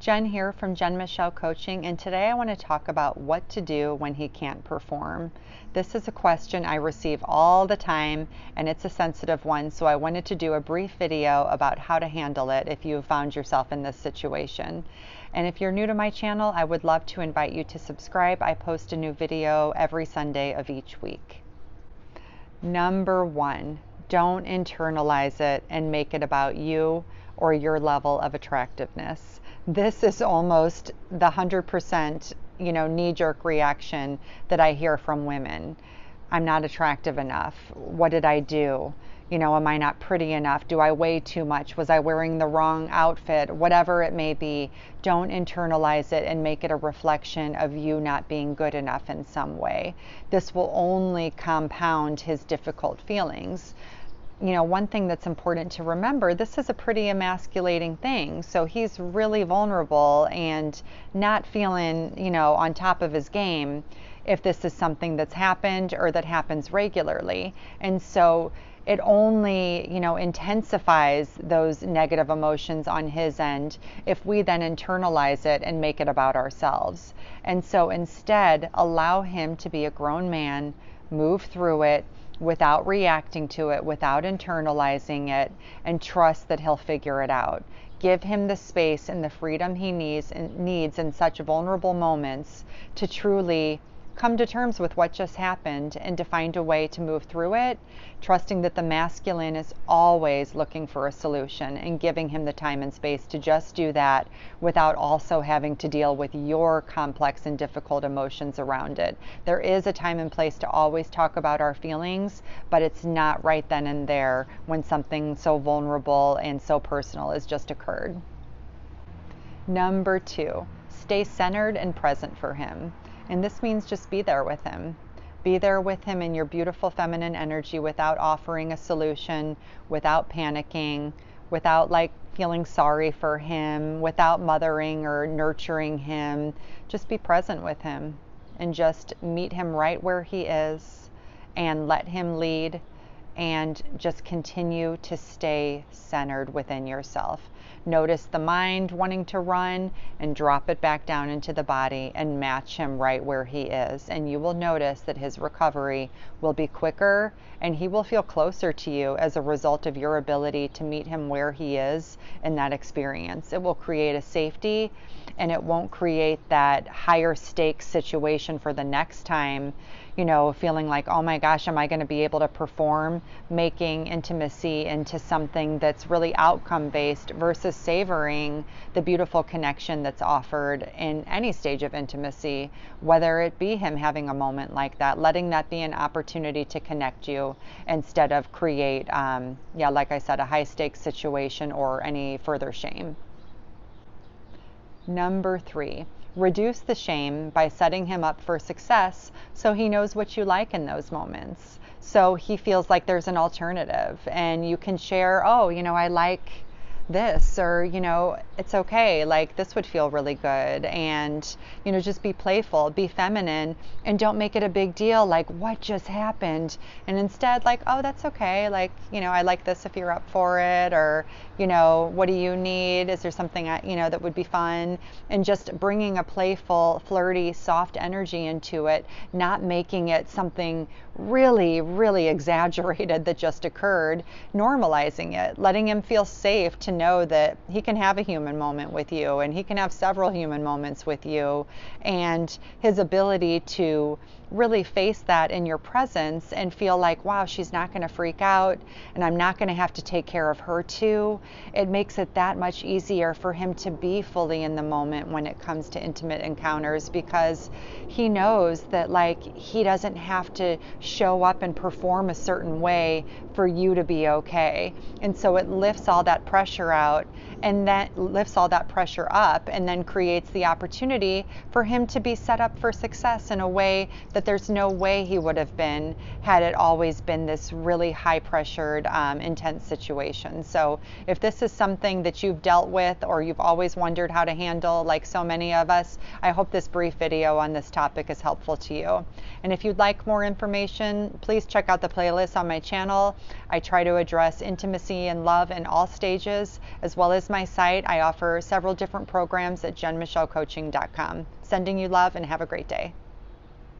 Jen here from Jen Michelle Coaching, and today I want to talk about what to do when he can't perform. This is a question I receive all the time, and it's a sensitive one, so I wanted to do a brief video about how to handle it if you found yourself in this situation. And if you're new to my channel, I would love to invite you to subscribe. I post a new video every Sunday of each week. Number one, don't internalize it and make it about you or your level of attractiveness. This is almost the 100%, knee-jerk reaction that I hear from women. I'm not attractive enough. What did I do? Am I not pretty enough? Do I weigh too much? Was I wearing the wrong outfit? Whatever it may be, don't internalize it and make it a reflection of you not being good enough in some way. This will only compound his difficult feelings. One thing that's important to remember, this is a pretty emasculating thing. So he's really vulnerable and not feeling, on top of his game if this is something that's happened or that happens regularly. And so it only, intensifies those negative emotions on his end if we then internalize it and make it about ourselves. And so instead, allow him to be a grown man, move through it, without reacting to it, without internalizing it, and trust that he'll figure it out. Give him the space and the freedom he needs in such vulnerable moments to truly come to terms with what just happened and to find a way to move through it, trusting that the masculine is always looking for a solution and giving him the time and space to just do that without also having to deal with your complex and difficult emotions around it. There is a time and place to always talk about our feelings, but it's not right then and there when something so vulnerable and so personal has just occurred. Number two, stay centered and present for him. And this means just be there with him. Be there with him in your beautiful feminine energy without offering a solution, without panicking, without feeling sorry for him, without mothering or nurturing him. Just be present with him and just meet him right where he is and let him lead, and just continue to stay centered within yourself. Notice the mind wanting to run and drop it back down into the body and match him right where he is. And you will notice that his recovery will be quicker and he will feel closer to you as a result of your ability to meet him where he is in that experience. It will create a safety and it won't create that higher stakes situation for the next time, feeling like, oh my gosh, am I going to be able to perform, making intimacy into something that's really outcome based versus savoring the beautiful connection that's offered in any stage of intimacy, whether it be him having a moment like that, letting that be an opportunity to connect you instead of create, like I said, a high stakes situation or any further shame. Number three, reduce the shame by setting him up for success so he knows what you like in those moments. So he feels like there's an alternative and you can share, I like this, or it's okay, this would feel really good, and just be playful, be feminine, and don't make it a big deal what just happened, and instead oh, that's okay, I like this if you're up for it, or what do you need, is there something that would be fun, and just bringing a playful, flirty, soft energy into it, not making it something really, really exaggerated that just occurred, normalizing it, letting him feel safe to know that he can have a human moment with you and he can have several human moments with you, and his ability to really face that in your presence and feel like, wow, she's not going to freak out and I'm not going to have to take care of her too. It makes it that much easier for him to be fully in the moment when it comes to intimate encounters, because he knows that he doesn't have to show up and perform a certain way for you to be okay. And so it lifts all that pressure out, and that lifts all that pressure up, and then creates the opportunity for him to be set up for success in a way but there's no way he would have been had it always been this really high pressured, intense situation. So if this is something that you've dealt with or you've always wondered how to handle, like so many of us, I hope this brief video on this topic is helpful to you. And if you'd like more information, please check out the playlist on my channel. I try to address intimacy and love in all stages, as well as my site. I offer several different programs at jenmichellecoaching.com. Sending you love and have a great day.